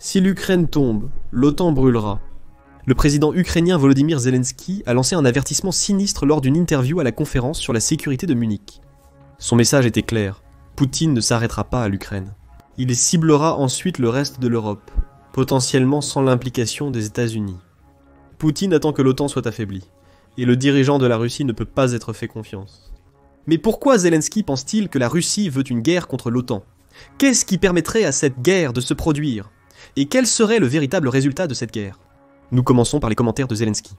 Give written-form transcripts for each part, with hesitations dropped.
Si l'Ukraine tombe, l'OTAN brûlera. Le président ukrainien Volodymyr Zelensky a lancé un avertissement sinistre lors d'une interview à la conférence sur la sécurité de Munich. Son message était clair, Poutine ne s'arrêtera pas à l'Ukraine. Il ciblera ensuite le reste de l'Europe, potentiellement sans l'implication des États-Unis. Poutine attend que l'OTAN soit affaiblie, et le dirigeant de la Russie ne peut pas être fait confiance. Mais pourquoi Zelensky pense-t-il que la Russie veut une guerre contre l'OTAN ? Qu'est-ce qui permettrait à cette guerre de se produire ? Et quel serait le véritable résultat de cette guerre ? Nous commençons par les commentaires de Zelensky.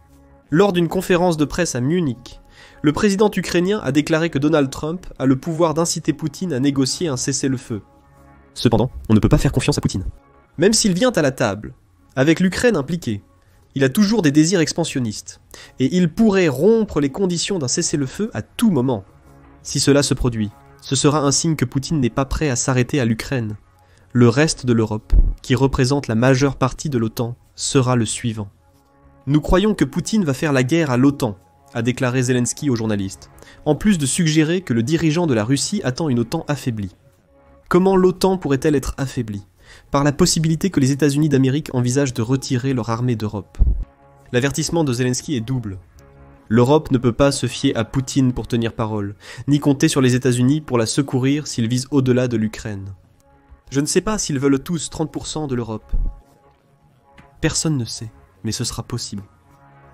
Lors d'une conférence de presse à Munich, le président ukrainien a déclaré que Donald Trump a le pouvoir d'inciter Poutine à négocier un cessez-le-feu. Cependant, on ne peut pas faire confiance à Poutine. Même s'il vient à la table, avec l'Ukraine impliquée, il a toujours des désirs expansionnistes, et il pourrait rompre les conditions d'un cessez-le-feu à tout moment. Si cela se produit, ce sera un signe que Poutine n'est pas prêt à s'arrêter à l'Ukraine. Le reste de l'Europe, qui représente la majeure partie de l'OTAN, sera le suivant. Nous croyons que Poutine va faire la guerre à l'OTAN, a déclaré Zelensky aux journalistes, en plus de suggérer que le dirigeant de la Russie attend une OTAN affaiblie. Comment l'OTAN pourrait-elle être affaiblie ? Par la possibilité que les États-Unis d'Amérique envisagent de retirer leur armée d'Europe. L'avertissement de Zelensky est double. L'Europe ne peut pas se fier à Poutine pour tenir parole, ni compter sur les États-Unis pour la secourir s'ils visent au-delà de l'Ukraine. Je ne sais pas s'ils veulent tous 30% de l'Europe. Personne ne sait, mais ce sera possible.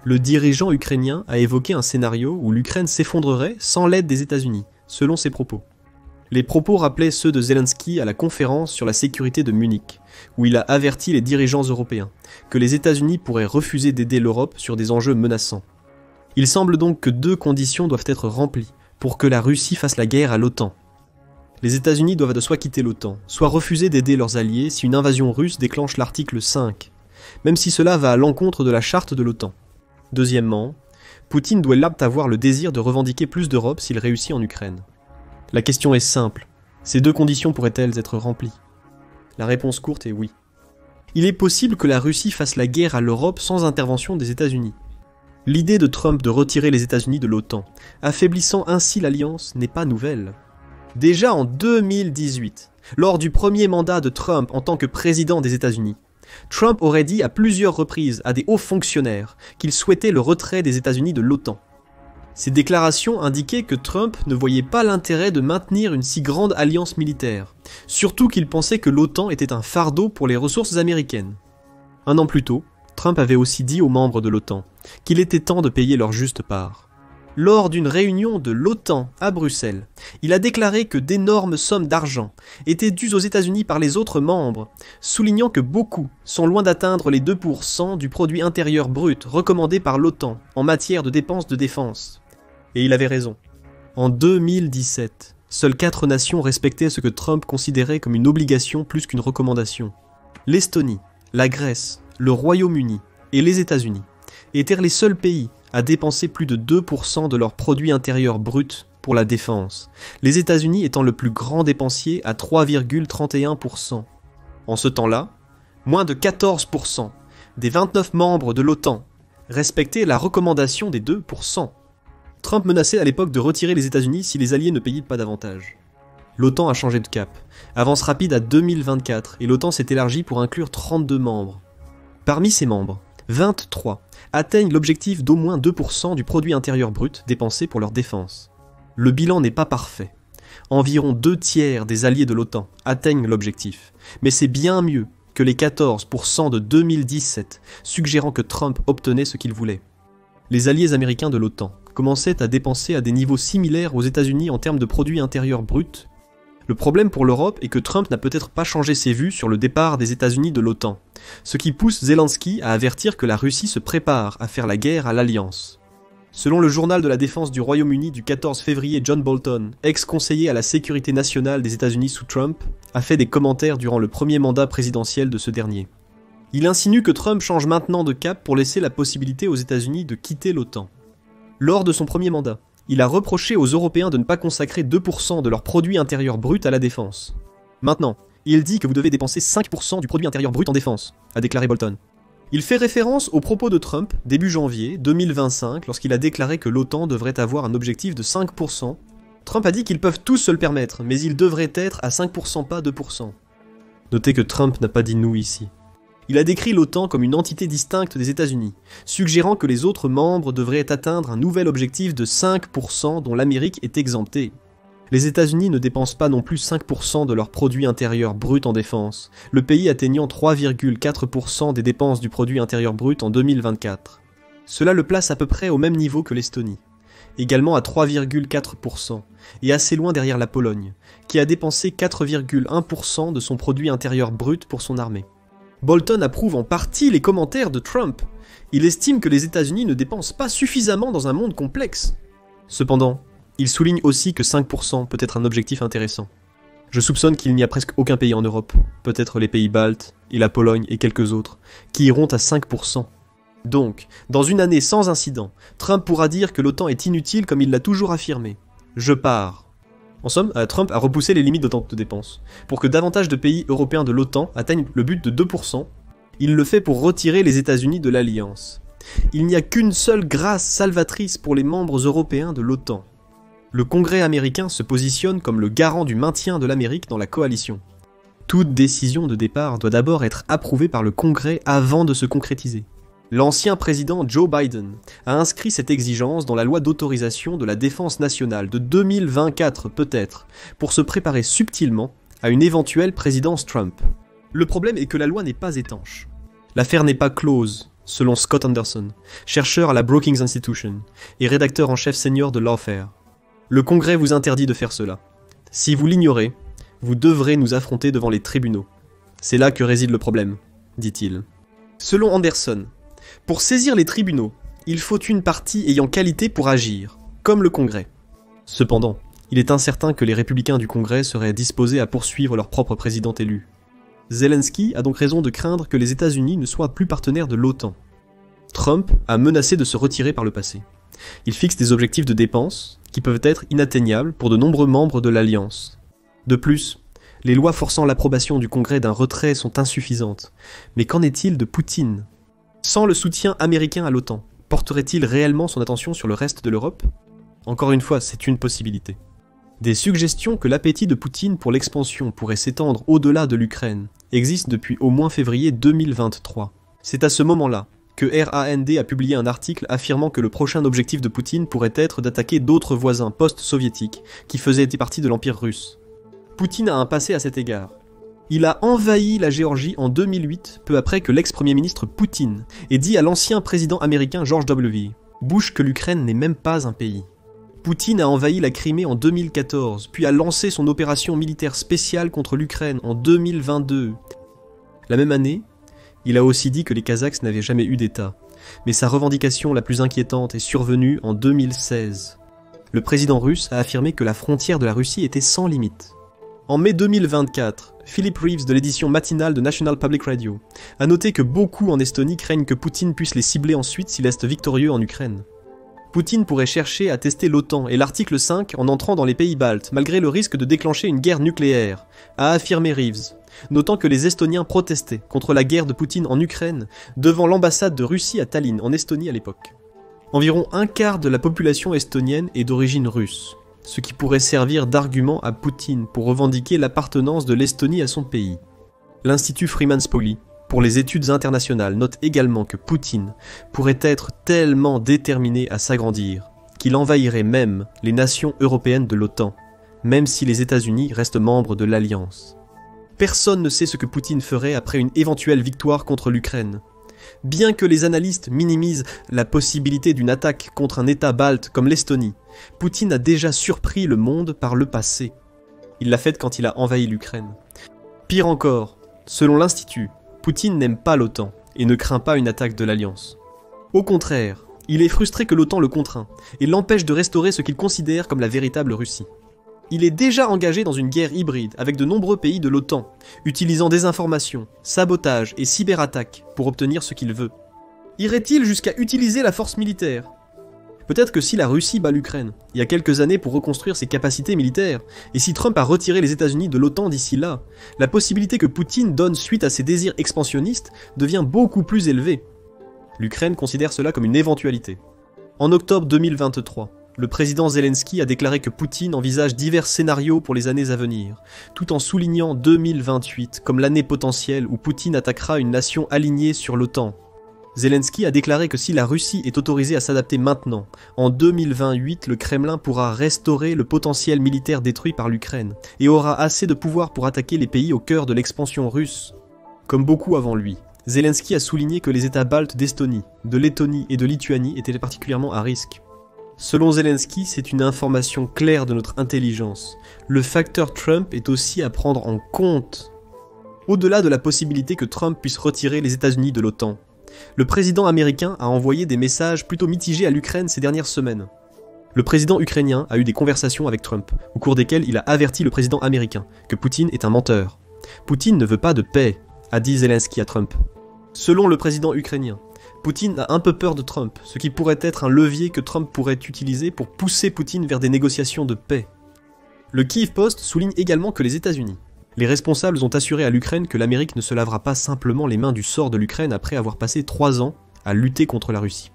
Le dirigeant ukrainien a évoqué un scénario où l'Ukraine s'effondrerait sans l'aide des États-Unis, selon ses propos. Les propos rappelaient ceux de Zelensky à la conférence sur la sécurité de Munich, où il a averti les dirigeants européens que les États-Unis pourraient refuser d'aider l'Europe sur des enjeux menaçants. Il semble donc que deux conditions doivent être remplies pour que la Russie fasse la guerre à l'OTAN. Les États-Unis doivent soit quitter l'OTAN, soit refuser d'aider leurs alliés si une invasion russe déclenche l'article 5, même si cela va à l'encontre de la charte de l'OTAN. Deuxièmement, Poutine doit avoir le désir de revendiquer plus d'Europe s'il réussit en Ukraine. La question est simple, ces deux conditions pourraient-elles être remplies ? La réponse courte est oui. Il est possible que la Russie fasse la guerre à l'Europe sans intervention des États-Unis. L'idée de Trump de retirer les États-Unis de l'OTAN, affaiblissant ainsi l'alliance, n'est pas nouvelle. Déjà en 2018, lors du premier mandat de Trump en tant que président des États-Unis, Trump aurait dit à plusieurs reprises à des hauts fonctionnaires qu'il souhaitait le retrait des États-Unis de l'OTAN. Ces déclarations indiquaient que Trump ne voyait pas l'intérêt de maintenir une si grande alliance militaire, surtout qu'il pensait que l'OTAN était un fardeau pour les ressources américaines. Un an plus tôt, Trump avait aussi dit aux membres de l'OTAN qu'il était temps de payer leur juste part. Lors d'une réunion de l'OTAN à Bruxelles, il a déclaré que d'énormes sommes d'argent étaient dues aux États-Unis par les autres membres, soulignant que beaucoup sont loin d'atteindre les 2% du produit intérieur brut recommandé par l'OTAN en matière de dépenses de défense. Et il avait raison. En 2017, seules 4 nations respectaient ce que Trump considérait comme une obligation plus qu'une recommandation. L'Estonie, la Grèce, le Royaume-Uni et les États-Unis étaient les seuls pays à dépenser plus de 2% de leur produit intérieur brut pour la défense, les États-Unis étant le plus grand dépensier à 3,31%. En ce temps-là, moins de 14% des 29 membres de l'OTAN respectaient la recommandation des 2%. Trump menaçait à l'époque de retirer les États-Unis si les alliés ne payaient pas davantage. L'OTAN a changé de cap, avance rapide à 2024 et l'OTAN s'est élargie pour inclure 32 membres. Parmi ces membres, 23 atteignent l'objectif d'au moins 2% du produit intérieur brut dépensé pour leur défense. Le bilan n'est pas parfait. Environ 2/3 des alliés de l'OTAN atteignent l'objectif, mais c'est bien mieux que les 14% de 2017, suggérant que Trump obtenait ce qu'il voulait. Les alliés américains de l'OTAN commençaient à dépenser à des niveaux similaires aux États-Unis en termes de produit intérieur brut. Le problème pour l'Europe est que Trump n'a peut-être pas changé ses vues sur le départ des États-Unis de l'OTAN, ce qui pousse Zelensky à avertir que la Russie se prépare à faire la guerre à l'Alliance. Selon le journal de la défense du Royaume-Uni du 14 février, John Bolton, ex-conseiller à la sécurité nationale des États-Unis sous Trump, a fait des commentaires durant le premier mandat présidentiel de ce dernier. Il insinue que Trump change maintenant de cap pour laisser la possibilité aux États-Unis de quitter l'OTAN. Lors de son premier mandat, il a reproché aux Européens de ne pas consacrer 2% de leur produit intérieur brut à la défense. Maintenant, il dit que vous devez dépenser 5% du produit intérieur brut en défense, a déclaré Bolton. Il fait référence aux propos de Trump début janvier 2025 lorsqu'il a déclaré que l'OTAN devrait avoir un objectif de 5%. Trump a dit qu'ils peuvent tous se le permettre, mais ils devraient être à 5%, pas 2%. Notez que Trump n'a pas dit nous ici. Il a décrit l'OTAN comme une entité distincte des États-Unis, suggérant que les autres membres devraient atteindre un nouvel objectif de 5% dont l'Amérique est exemptée. Les États-Unis ne dépensent pas non plus 5% de leur produit intérieur brut en défense, le pays atteignant 3,4% des dépenses du produit intérieur brut en 2024. Cela le place à peu près au même niveau que l'Estonie, également à 3,4%, et assez loin derrière la Pologne, qui a dépensé 4,1% de son produit intérieur brut pour son armée. Bolton approuve en partie les commentaires de Trump. Il estime que les États-Unis ne dépensent pas suffisamment dans un monde complexe. Cependant, il souligne aussi que 5% peut être un objectif intéressant. Je soupçonne qu'il n'y a presque aucun pays en Europe, peut-être les pays baltes, et la Pologne et quelques autres, qui iront à 5%. Donc, dans une année sans incident, Trump pourra dire que l'OTAN est inutile comme il l'a toujours affirmé. Je pars. En somme, Trump a repoussé les limites de dépenses. Pour que davantage de pays européens de l'OTAN atteignent le but de 2%, il le fait pour retirer les États-Unis de l'Alliance. Il n'y a qu'une seule grâce salvatrice pour les membres européens de l'OTAN. Le Congrès américain se positionne comme le garant du maintien de l'Amérique dans la coalition. Toute décision de départ doit d'abord être approuvée par le Congrès avant de se concrétiser. L'ancien président Joe Biden a inscrit cette exigence dans la loi d'autorisation de la défense nationale de 2024 peut-être, pour se préparer subtilement à une éventuelle présidence Trump. Le problème est que la loi n'est pas étanche. L'affaire n'est pas close, selon Scott Anderson, chercheur à la Brookings Institution et rédacteur en chef senior de Lawfare. Le Congrès vous interdit de faire cela. Si vous l'ignorez, vous devrez nous affronter devant les tribunaux. C'est là que réside le problème, dit-il. Selon Anderson, pour saisir les tribunaux, il faut une partie ayant qualité pour agir, comme le Congrès. Cependant, il est incertain que les républicains du Congrès seraient disposés à poursuivre leur propre président élu. Zelensky a donc raison de craindre que les États-Unis ne soient plus partenaires de l'OTAN. Trump a menacé de se retirer par le passé. Il fixe des objectifs de dépenses qui peuvent être inatteignables pour de nombreux membres de l'Alliance. De plus, les lois forçant l'approbation du Congrès d'un retrait sont insuffisantes. Mais qu'en est-il de Poutine ? Sans le soutien américain à l'OTAN, porterait-il réellement son attention sur le reste de l'Europe ? Encore une fois, c'est une possibilité. Des suggestions que l'appétit de Poutine pour l'expansion pourrait s'étendre au-delà de l'Ukraine existent depuis au moins février 2023. C'est à ce moment-là que RAND a publié un article affirmant que le prochain objectif de Poutine pourrait être d'attaquer d'autres voisins post-soviétiques qui faisaient partie de l'Empire russe. Poutine a un passé à cet égard. Il a envahi la Géorgie en 2008, peu après que l'ex-premier ministre Poutine ait dit à l'ancien président américain George W. Bush que l'Ukraine n'est même pas un pays. Poutine a envahi la Crimée en 2014, puis a lancé son opération militaire spéciale contre l'Ukraine en 2022. La même année, il a aussi dit que les Kazakhs n'avaient jamais eu d'État, mais sa revendication la plus inquiétante est survenue en 2016. Le président russe a affirmé que la frontière de la Russie était sans limite. En mai 2024, Philip Reeves de l'édition matinale de National Public Radio a noté que beaucoup en Estonie craignent que Poutine puisse les cibler ensuite s'il reste victorieux en Ukraine. Poutine pourrait chercher à tester l'OTAN et l'article 5 en entrant dans les pays baltes, malgré le risque de déclencher une guerre nucléaire, a affirmé Reeves, notant que les Estoniens protestaient contre la guerre de Poutine en Ukraine devant l'ambassade de Russie à Tallinn, en Estonie à l'époque. Environ un quart de la population estonienne est d'origine russe, ce qui pourrait servir d'argument à Poutine pour revendiquer l'appartenance de l'Estonie à son pays. L'Institut Freeman Spogli, pour les études internationales, note également que Poutine pourrait être tellement déterminé à s'agrandir qu'il envahirait même les nations européennes de l'OTAN, même si les États-Unis restent membres de l'Alliance. Personne ne sait ce que Poutine ferait après une éventuelle victoire contre l'Ukraine. Bien que les analystes minimisent la possibilité d'une attaque contre un État balte comme l'Estonie, Poutine a déjà surpris le monde par le passé. Il l'a fait quand il a envahi l'Ukraine. Pire encore, selon l'Institut, Poutine n'aime pas l'OTAN et ne craint pas une attaque de l'Alliance. Au contraire, il est frustré que l'OTAN le contraint et l'empêche de restaurer ce qu'il considère comme la véritable Russie. Il est déjà engagé dans une guerre hybride avec de nombreux pays de l'OTAN, utilisant désinformation, sabotage et cyberattaques pour obtenir ce qu'il veut. Irait-il jusqu'à utiliser la force militaire ? Peut-être que si la Russie bat l'Ukraine, il y a quelques années pour reconstruire ses capacités militaires, et si Trump a retiré les États-Unis de l'OTAN d'ici là, la possibilité que Poutine donne suite à ses désirs expansionnistes devient beaucoup plus élevée. L'Ukraine considère cela comme une éventualité. En octobre 2023, Le président Zelensky a déclaré que Poutine envisage divers scénarios pour les années à venir, tout en soulignant 2028 comme l'année potentielle où Poutine attaquera une nation alignée sur l'OTAN. Zelensky a déclaré que si la Russie est autorisée à s'adapter maintenant, en 2028, le Kremlin pourra restaurer le potentiel militaire détruit par l'Ukraine et aura assez de pouvoir pour attaquer les pays au cœur de l'expansion russe. Comme beaucoup avant lui, Zelensky a souligné que les États baltes d'Estonie, de Lettonie et de Lituanie étaient particulièrement à risque. Selon Zelensky, c'est une information claire de notre intelligence. Le facteur Trump est aussi à prendre en compte. Au-delà de la possibilité que Trump puisse retirer les États-Unis de l'OTAN, le président américain a envoyé des messages plutôt mitigés à l'Ukraine ces dernières semaines. Le président ukrainien a eu des conversations avec Trump, au cours desquelles il a averti le président américain que Poutine est un menteur. Poutine ne veut pas de paix, a dit Zelensky à Trump. Selon le président ukrainien, Poutine a un peu peur de Trump, ce qui pourrait être un levier que Trump pourrait utiliser pour pousser Poutine vers des négociations de paix. Le Kyiv Post souligne également que les États-Unis, les responsables ont assuré à l'Ukraine que l'Amérique ne se lavera pas simplement les mains du sort de l'Ukraine après avoir passé 3 ans à lutter contre la Russie.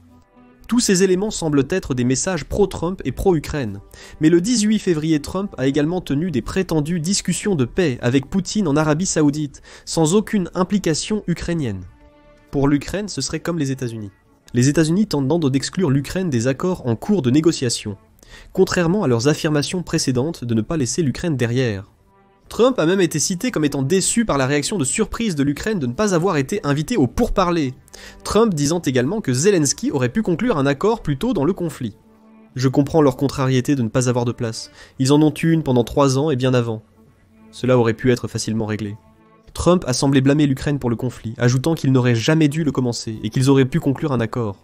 Tous ces éléments semblent être des messages pro-Trump et pro-Ukraine, mais le 18 février, Trump a également tenu des prétendues discussions de paix avec Poutine en Arabie Saoudite, sans aucune implication ukrainienne. Pour l'Ukraine, ce serait comme les États-Unis. Les États-Unis tentent d'exclure l'Ukraine des accords en cours de négociation, contrairement à leurs affirmations précédentes de ne pas laisser l'Ukraine derrière. Trump a même été cité comme étant déçu par la réaction de surprise de l'Ukraine de ne pas avoir été invité au pourparlers, Trump disant également que Zelensky aurait pu conclure un accord plus tôt dans le conflit. Je comprends leur contrariété de ne pas avoir de place. Ils en ont une pendant 3 ans et bien avant. Cela aurait pu être facilement réglé. Trump a semblé blâmer l'Ukraine pour le conflit, ajoutant qu'il n'aurait jamais dû le commencer et qu'ils auraient pu conclure un accord.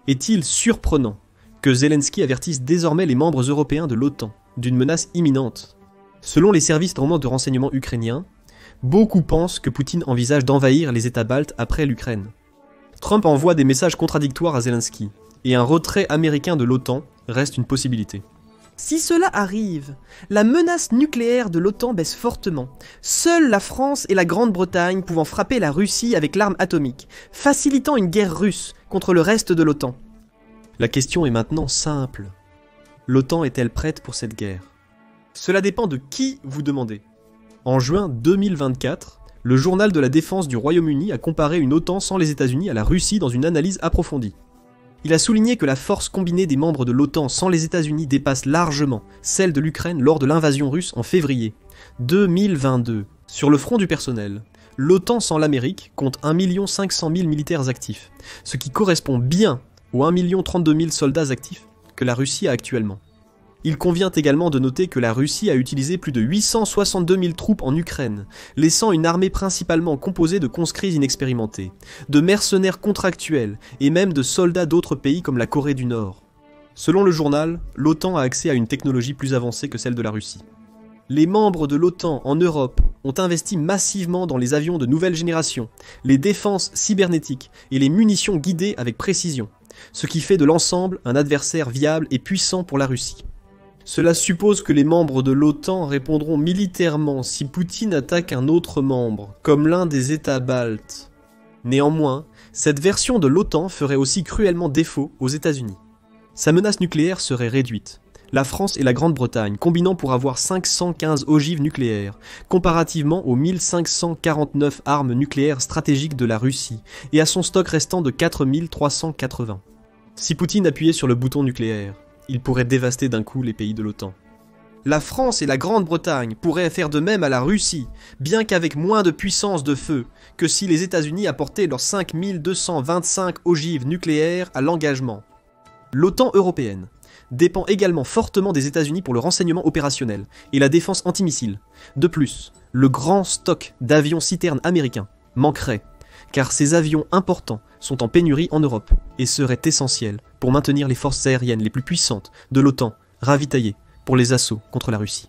Est-il surprenant que Zelensky avertisse désormais les membres européens de l'OTAN d'une menace imminente? Selon les services de renseignement ukrainiens, beaucoup pensent que Poutine envisage d'envahir les États baltes après l'Ukraine. Trump envoie des messages contradictoires à Zelensky, et un retrait américain de l'OTAN reste une possibilité. Si cela arrive, la menace nucléaire de l'OTAN baisse fortement. Seule la France et la Grande-Bretagne pouvant frapper la Russie avec l'arme atomique, facilitant une guerre russe contre le reste de l'OTAN. La question est maintenant simple. L'OTAN est-elle prête pour cette guerre? Cela dépend de qui vous demandez. En juin 2024, le journal de la défense du Royaume-Uni a comparé une OTAN sans les États-Unis à la Russie dans une analyse approfondie. Il a souligné que la force combinée des membres de l'OTAN sans les États-Unis dépasse largement celle de l'Ukraine lors de l'invasion russe en février 2022. Sur le front du personnel, l'OTAN sans l'Amérique compte 1 500 000 militaires actifs, ce qui correspond bien aux 1 032 000 soldats actifs que la Russie a actuellement. Il convient également de noter que la Russie a utilisé plus de 862 000 troupes en Ukraine, laissant une armée principalement composée de conscrits inexpérimentés, de mercenaires contractuels et même de soldats d'autres pays comme la Corée du Nord. Selon le journal, l'OTAN a accès à une technologie plus avancée que celle de la Russie. Les membres de l'OTAN en Europe ont investi massivement dans les avions de nouvelle génération, les défenses cybernétiques et les munitions guidées avec précision, ce qui fait de l'ensemble un adversaire viable et puissant pour la Russie. Cela suppose que les membres de l'OTAN répondront militairement si Poutine attaque un autre membre, comme l'un des États baltes. Néanmoins, cette version de l'OTAN ferait aussi cruellement défaut aux États-Unis. Sa menace nucléaire serait réduite. La France et la Grande-Bretagne combinant pour avoir 515 ogives nucléaires, comparativement aux 1549 armes nucléaires stratégiques de la Russie, et à son stock restant de 4380. Si Poutine appuyait sur le bouton nucléaire, il pourrait dévaster d'un coup les pays de l'OTAN. La France et la Grande-Bretagne pourraient faire de même à la Russie, bien qu'avec moins de puissance de feu que si les États-Unis apportaient leurs 5225 ogives nucléaires à l'engagement. L'OTAN européenne dépend également fortement des États-Unis pour le renseignement opérationnel et la défense antimissile. De plus, le grand stock d'avions citernes américains manquerait, car ces avions importants sont en pénurie en Europe et seraient essentiels pour maintenir les forces aériennes les plus puissantes de l'OTAN ravitaillées pour les assauts contre la Russie.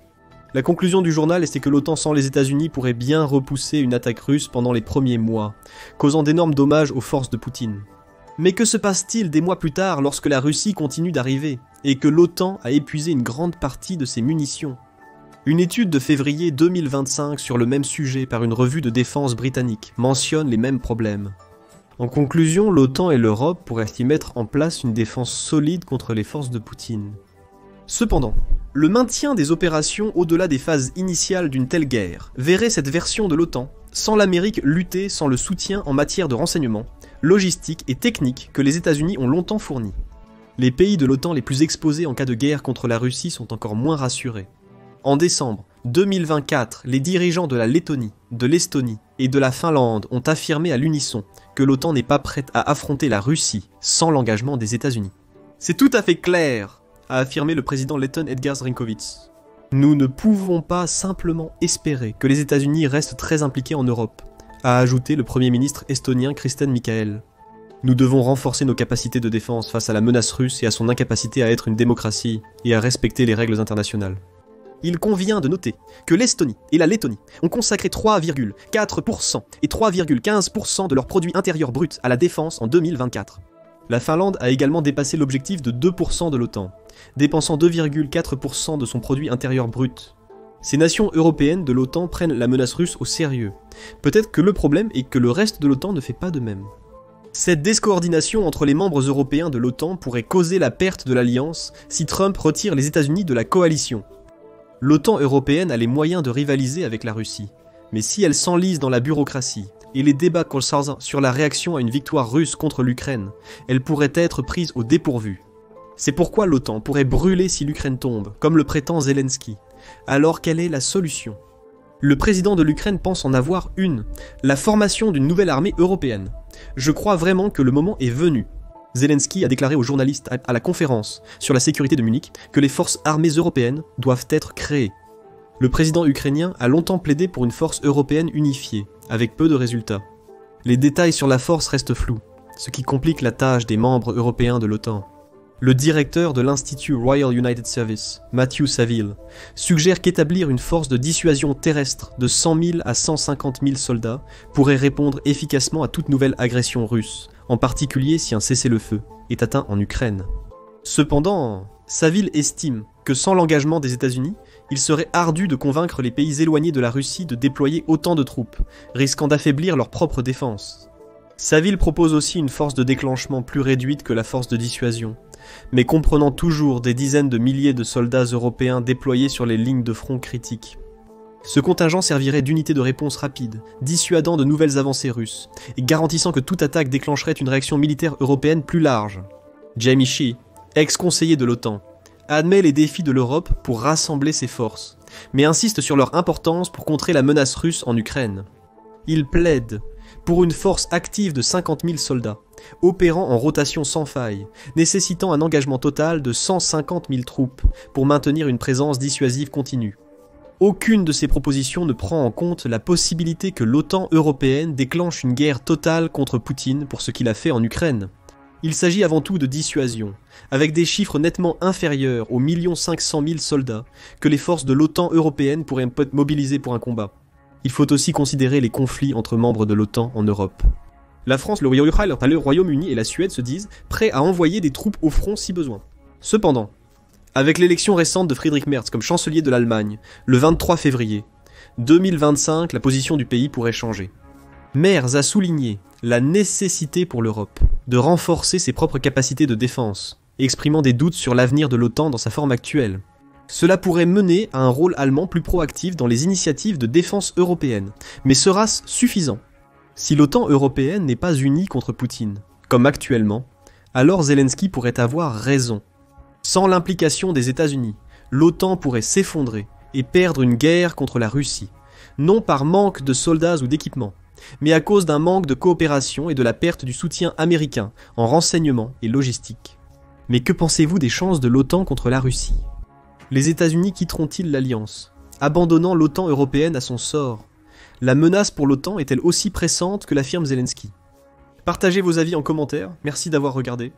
La conclusion du journal était que l'OTAN sans les États-Unis pourrait bien repousser une attaque russe pendant les premiers mois, causant d'énormes dommages aux forces de Poutine. Mais que se passe-t-il des mois plus tard lorsque la Russie continue d'arriver et que l'OTAN a épuisé une grande partie de ses munitions? Une étude de février 2025 sur le même sujet par une revue de défense britannique mentionne les mêmes problèmes. En conclusion, l'OTAN et l'Europe pourraient y mettre en place une défense solide contre les forces de Poutine. Cependant, le maintien des opérations au-delà des phases initiales d'une telle guerre verrait cette version de l'OTAN sans l'Amérique lutter sans le soutien en matière de renseignement, logistique et technique que les États-Unis ont longtemps fourni. Les pays de l'OTAN les plus exposés en cas de guerre contre la Russie sont encore moins rassurés. En décembre 2024, les dirigeants de la Lettonie, de l'Estonie et de la Finlande ont affirmé à l'unisson que l'OTAN n'est pas prête à affronter la Russie sans l'engagement des États-Unis. C'est tout à fait clair, a affirmé le président letton Edgars Rinkēvičs. Nous ne pouvons pas simplement espérer que les États-Unis restent très impliqués en Europe, a ajouté le Premier ministre estonien Kristen Michael. Nous devons renforcer nos capacités de défense face à la menace russe et à son incapacité à être une démocratie et à respecter les règles internationales. Il convient de noter que l'Estonie et la Lettonie ont consacré 3,4% et 3,15% de leur produit intérieur brut à la défense en 2024. La Finlande a également dépassé l'objectif de 2% de l'OTAN, dépensant 2,4% de son produit intérieur brut. Ces nations européennes de l'OTAN prennent la menace russe au sérieux. Peut-être que le problème est que le reste de l'OTAN ne fait pas de même. Cette déscoordination entre les membres européens de l'OTAN pourrait causer la perte de l'alliance si Trump retire les États-Unis de la coalition. L'OTAN européenne a les moyens de rivaliser avec la Russie, mais si elle s'enlise dans la bureaucratie et les débats concernant sur la réaction à une victoire russe contre l'Ukraine, elle pourrait être prise au dépourvu. C'est pourquoi l'OTAN pourrait brûler si l'Ukraine tombe, comme le prétend Zelensky. Alors quelle est la solution ? Le président de l'Ukraine pense en avoir une, la formation d'une nouvelle armée européenne. Je crois vraiment que le moment est venu. Zelensky a déclaré aux journalistes à la conférence sur la sécurité de Munich que les forces armées européennes doivent être créées. Le président ukrainien a longtemps plaidé pour une force européenne unifiée, avec peu de résultats. Les détails sur la force restent flous, ce qui complique la tâche des membres européens de l'OTAN. Le directeur de l'Institut Royal United Service, Matthew Saville, suggère qu'établir une force de dissuasion terrestre de 100 000 à 150 000 soldats pourrait répondre efficacement à toute nouvelle agression russe, en particulier si un cessez-le-feu est atteint en Ukraine. Cependant, Saville estime que sans l'engagement des États-Unis, il serait ardu de convaincre les pays éloignés de la Russie de déployer autant de troupes, risquant d'affaiblir leur propre défense. Saville propose aussi une force de déclenchement plus réduite que la force de dissuasion, mais comprenant toujours des dizaines de milliers de soldats européens déployés sur les lignes de front critiques. Ce contingent servirait d'unité de réponse rapide, dissuadant de nouvelles avancées russes, et garantissant que toute attaque déclencherait une réaction militaire européenne plus large. Jamie Shea, ex-conseiller de l'OTAN, admet les défis de l'Europe pour rassembler ses forces, mais insiste sur leur importance pour contrer la menace russe en Ukraine. Il plaide pour une force active de 50 000 soldats, opérant en rotation sans faille, nécessitant un engagement total de 150 000 troupes pour maintenir une présence dissuasive continue. Aucune de ces propositions ne prend en compte la possibilité que l'OTAN européenne déclenche une guerre totale contre Poutine pour ce qu'il a fait en Ukraine. Il s'agit avant tout de dissuasion, avec des chiffres nettement inférieurs aux 1 500 000 soldats que les forces de l'OTAN européenne pourraient mobiliser pour un combat. Il faut aussi considérer les conflits entre membres de l'OTAN en Europe. La France, le Royaume-Uni et la Suède se disent prêts à envoyer des troupes au front si besoin. Cependant, avec l'élection récente de Friedrich Merz comme chancelier de l'Allemagne, le 23 février 2025, la position du pays pourrait changer. Merz a souligné la nécessité pour l'Europe de renforcer ses propres capacités de défense, exprimant des doutes sur l'avenir de l'OTAN dans sa forme actuelle. Cela pourrait mener à un rôle allemand plus proactif dans les initiatives de défense européenne, mais sera-ce suffisant ? Si l'OTAN européenne n'est pas unie contre Poutine, comme actuellement, alors Zelensky pourrait avoir raison. Sans l'implication des États-Unis, l'OTAN pourrait s'effondrer et perdre une guerre contre la Russie, non par manque de soldats ou d'équipements, mais à cause d'un manque de coopération et de la perte du soutien américain en renseignement et logistique. Mais que pensez-vous des chances de l'OTAN contre la Russie ? Les États-Unis quitteront-ils l'Alliance, abandonnant l'OTAN européenne à son sort ? La menace pour l'OTAN est-elle aussi pressante que l'affirme Zelensky ? Partagez vos avis en commentaire, merci d'avoir regardé.